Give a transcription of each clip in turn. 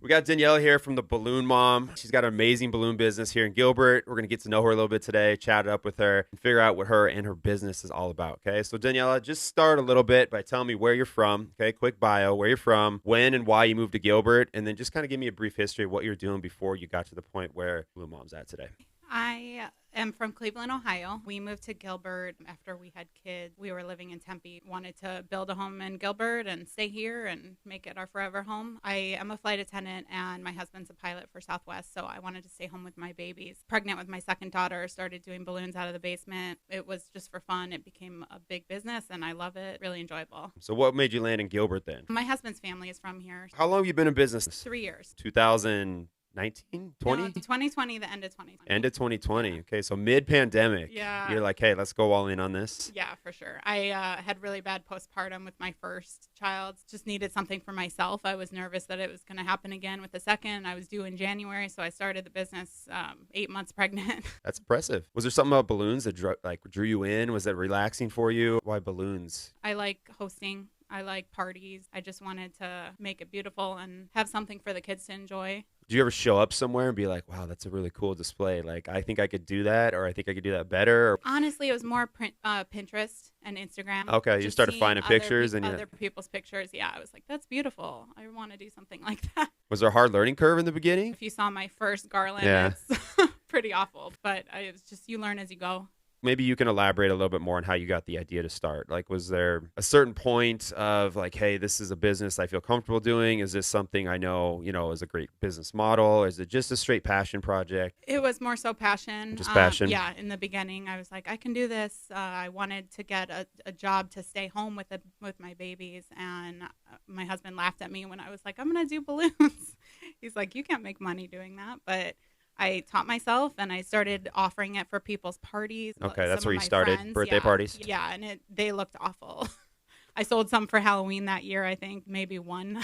We got Daniela here from the Balloon Mom. She's got an amazing balloon business here in Gilbert. We're going to get to know her a little bit today, chat it up with her, and figure out what her and her business is all about, okay? So Daniela, just start a little bit by telling me where you're from, okay? Quick bio, where you're from, when and why you moved to Gilbert, and then just kind of give me a brief history of what you're doing before you got to the point where Balloon Mom's at today. I am from Cleveland, Ohio. We moved to Gilbert after we had kids. We were living in Tempe, wanted to build a home in Gilbert and stay here and make it our forever home. I am a flight attendant and my husband's a pilot for Southwest, so I wanted to stay home with my babies. Pregnant with my second daughter, started doing balloons out of the basement. It was just for fun. It became a big business and I love it. Really enjoyable. So what made you land in Gilbert then? My husband's family is from here. How long have you been in business? 3 years. 2019, 20? No, 2020, the end of 2020. End of 2020. Okay, so mid-pandemic. Yeah. You're like, hey, let's go all in on this. Yeah, for sure. I had really bad postpartum with my first child. Just needed something for myself. I was nervous that it was going to happen again with the second. I was due in January, so I started the business 8 months pregnant. That's impressive. Was there something about balloons that drew you in? Was it relaxing for you? Why balloons? I like hosting. I like parties. I just wanted to make it beautiful and have something for the kids to enjoy. Do you ever show up somewhere and be like, wow, that's a really cool display? Like, I think I could do that, or I think I could do that better? Or... Honestly, it was more Pinterest and Instagram. Okay, you started finding pictures and other people's pictures. Yeah, I was like, that's beautiful. I want to do something like that. Was there a hard learning curve in the beginning? If you saw my first garland, it's pretty awful. But it's just you learn as you go. Maybe you can elaborate a little bit more on how you got the idea to start. Like, was there a certain point of like, hey, this is a business I feel comfortable doing? Is this something I know, is a great business model? Is it just a straight passion project? It was more so passion. Just passion? Yeah. In the beginning, I was like, I can do this. I wanted to get a job to stay home with my babies. And my husband laughed at me when I was like, I'm going to do balloons. He's like, you can't make money doing that. But I taught myself and I started offering it for people's parties. Okay, that's where you started, birthday parties? Yeah, and they looked awful. I sold some for Halloween that year, I think, maybe one.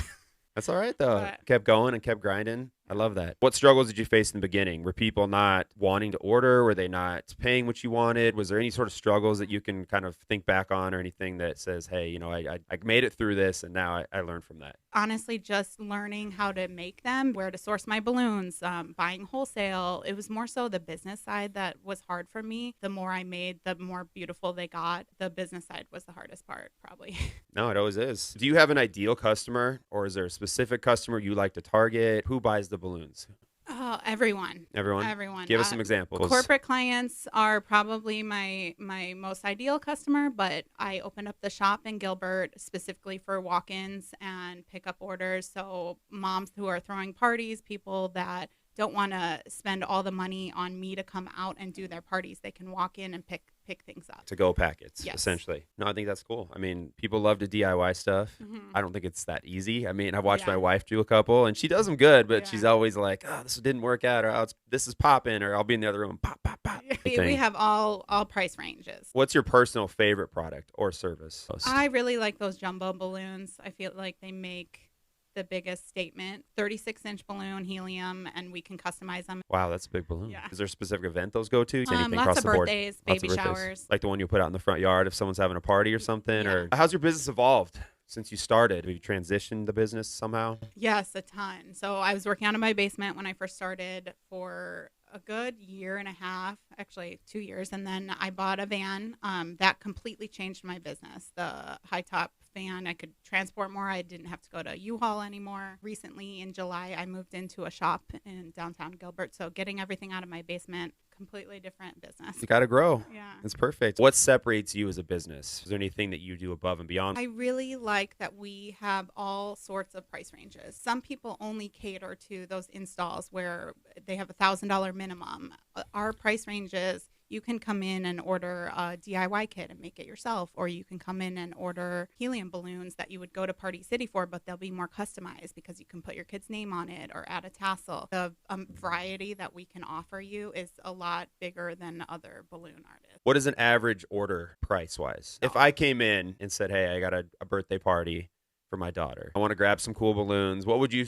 That's all right, though. Kept going and kept grinding. I love that. What struggles did you face in the beginning? Were people not wanting to order? Were they not paying what you wanted? Was there any sort of struggles that you can kind of think back on or anything that says, hey, I made it through this and now I learned from that? Honestly, just learning how to make them, where to source my balloons, buying wholesale. It was more so the business side that was hard for me. The more I made, the more beautiful they got. The business side was the hardest part, probably. No, it always is. Do you have an ideal customer, or is there a specific customer you like to target? Who buys the balloons? Oh, everyone. Everyone? Give us some examples. Corporate clients are probably my most ideal customer, but I opened up the shop in Gilbert specifically for walk-ins and pickup orders. So moms who are throwing parties, people that don't want to spend all the money on me to come out and do their parties, they can walk in and pick things up. To go packets, yes. Essentially. No, I think that's cool. I mean, people love to DIY stuff. Mm-hmm. I don't think it's that easy. I mean, I've watched my wife do a couple, and she does them good, but she's always like, oh, this didn't work out, or oh, this is popping, or I'll be in the other room, pop, pop, pop. We have all price ranges. What's your personal favorite product or service? I really like those jumbo balloons. I feel like they make the biggest statement. 36-inch balloon, helium, and we can customize them. Wow, that's a big balloon. Yeah. Is there a specific event those go to? Anything lots across of the board? Birthdays, baby showers. Like the one you put out in the front yard if someone's having a party or something? Or how's your business evolved since you started? Have you transitioned the business somehow? Yes, a ton. So I was working out in my basement when I first started for a good year and a half, actually 2 years. And then I bought a van that completely changed my business. The high top van, I could transport more. I didn't have to go to U-Haul anymore. Recently in July, I moved into a shop in downtown Gilbert. So getting everything out of my basement, completely different business. You got to grow. Yeah. It's perfect. What separates you as a business? Is there anything that you do above and beyond? I really like that we have all sorts of price ranges. Some people only cater to those installs where they have $1,000 minimum. Our price ranges, you can come in and order a DIY kit and make it yourself, or you can come in and order helium balloons that you would go to Party City for, but they'll be more customized because you can put your kid's name on it or add a tassel. The variety that we can offer you is a lot bigger than other balloon artists. What is an average order price-wise? If I came in and said, hey, I got a birthday party for my daughter, I want to grab some cool balloons, what would you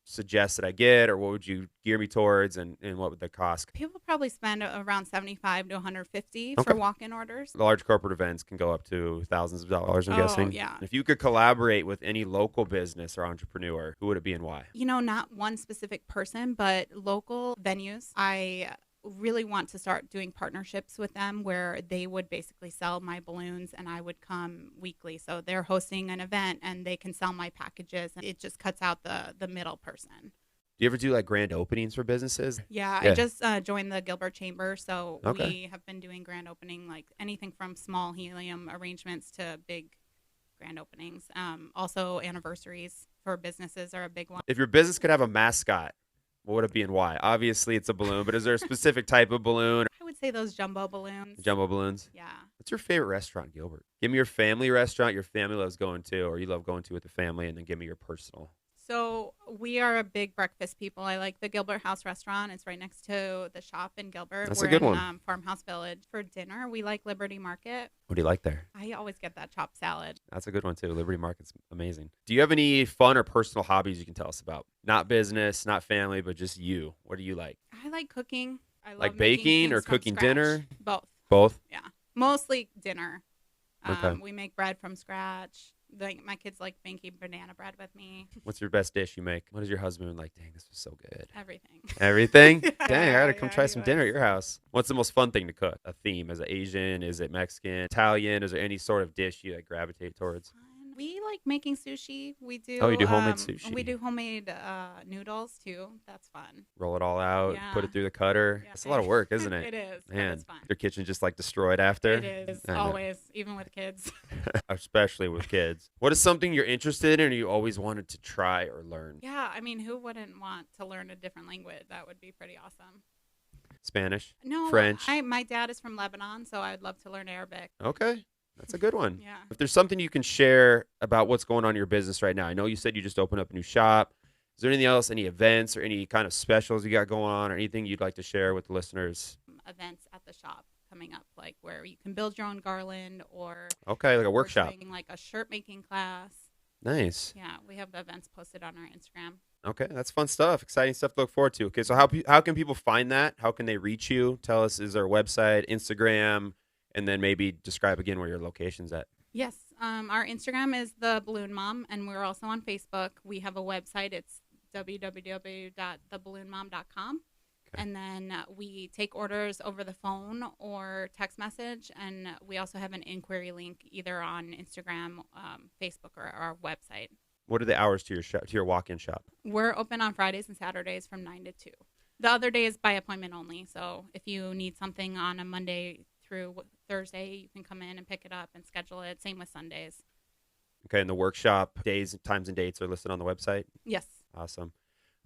suggest that I get, or what would you gear me towards, and what would the cost? People probably spend around 75 to 150 Okay. for walk-in orders. Large corporate events can go up to thousands of dollars, I'm Oh, guessing. yeah. If you could collaborate with any local business or entrepreneur, who would it be and why? Not one specific person, but local venues. I really want to start doing partnerships with them where they would basically sell my balloons and I would come weekly. So they're hosting an event and they can sell my packages. It just cuts out the middle person. Do you ever do like grand openings for businesses? Yeah, Yeah. I just joined the Gilbert Chamber, so Okay. we have been doing grand opening, like anything from small helium arrangements to big grand openings. Also, anniversaries for businesses are a big one. If your business could have a mascot, what would it be and why? Obviously, it's a balloon, but is there a specific type of balloon? I would say those jumbo balloons. Jumbo balloons? Yeah. What's your favorite restaurant, Gilbert? Give me your family restaurant your family loves going to, or you love going to with the family, and then give me your personal. So we are a big breakfast people. I like the Gilbert House restaurant. It's right next to the shop in Gilbert. That's a We're good in, one. Farmhouse Village. For dinner, we like Liberty Market. What do you like there? I always get that chopped salad. That's a good one, too. Liberty Market's amazing. Do you have any fun or personal hobbies you can tell us about? Not business, not family, but just you. What do you like? I like cooking. I love Like making baking things or from cooking scratch. dinner? Both. Both? Yeah. Mostly dinner. Okay. We make bread from scratch. Like my kids like making banana bread with me. What's your best dish you make? What does your husband like? Dang, this was so good. Everything. Everything? Dang, I gotta come Yeah, try he some was. dinner at your house. What's the most fun thing to cook? A theme? Is it Asian? Is it Mexican? Italian? Is there any sort of dish you like gravitate towards? We like making sushi. We do. Oh, you do homemade sushi. We do homemade noodles too. That's fun. Roll it all out, put Yeah. it through the cutter. Yeah. It's a lot of work, isn't it? It is. But Man, it's fun. your kitchen just like destroyed after. It is I know. always, even with kids. Especially with kids. What is something you're interested in or you always wanted to try or learn? Yeah, I mean, who wouldn't want to learn a different language? That would be pretty awesome. Spanish? No, French? my dad is from Lebanon, so I'd love to learn Arabic. Okay. That's a good one. Yeah. If there's something you can share about what's going on in your business right now, I know you said you just opened up a new shop. Is there anything else, any events or any kind of specials you got going on or anything you'd like to share with the listeners? Events at the shop coming up, like where you can build your own garland or Okay, like a we're workshop. doing, like a shirt making class. Nice. Yeah, we have the events posted on our Instagram. Okay, that's fun stuff. Exciting stuff to look forward to. Okay, so how can people find that? How can they reach you? Tell us, is there a website, Instagram, and then maybe describe again where your location's at. Yes, our Instagram is the Balloon Mom, and we're also on Facebook. We have a website. It's www.theballoonmom.com. Okay. And then we take orders over the phone or text message, and we also have an inquiry link either on Instagram, Facebook, or our website. What are the hours to your shop, to your walk-in shop? We're open on Fridays and Saturdays from 9 to 2. The other day is by appointment only, so if you need something on a Monday through Thursday, you can come in and pick it up and schedule it. Same with Sundays. Okay, and the workshop days, times, and dates are listed on the website? Yes. Awesome.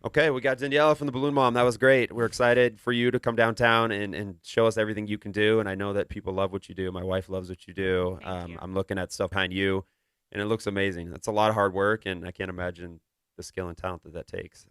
Okay, we got Daniela from the Balloon Mom. That was great. We're excited for you to come downtown and show us everything you can do. And I know that people love what you do. My wife loves what you do. Thank you. I'm looking at stuff behind you, and it looks amazing. That's a lot of hard work, and I can't imagine the skill and talent that takes.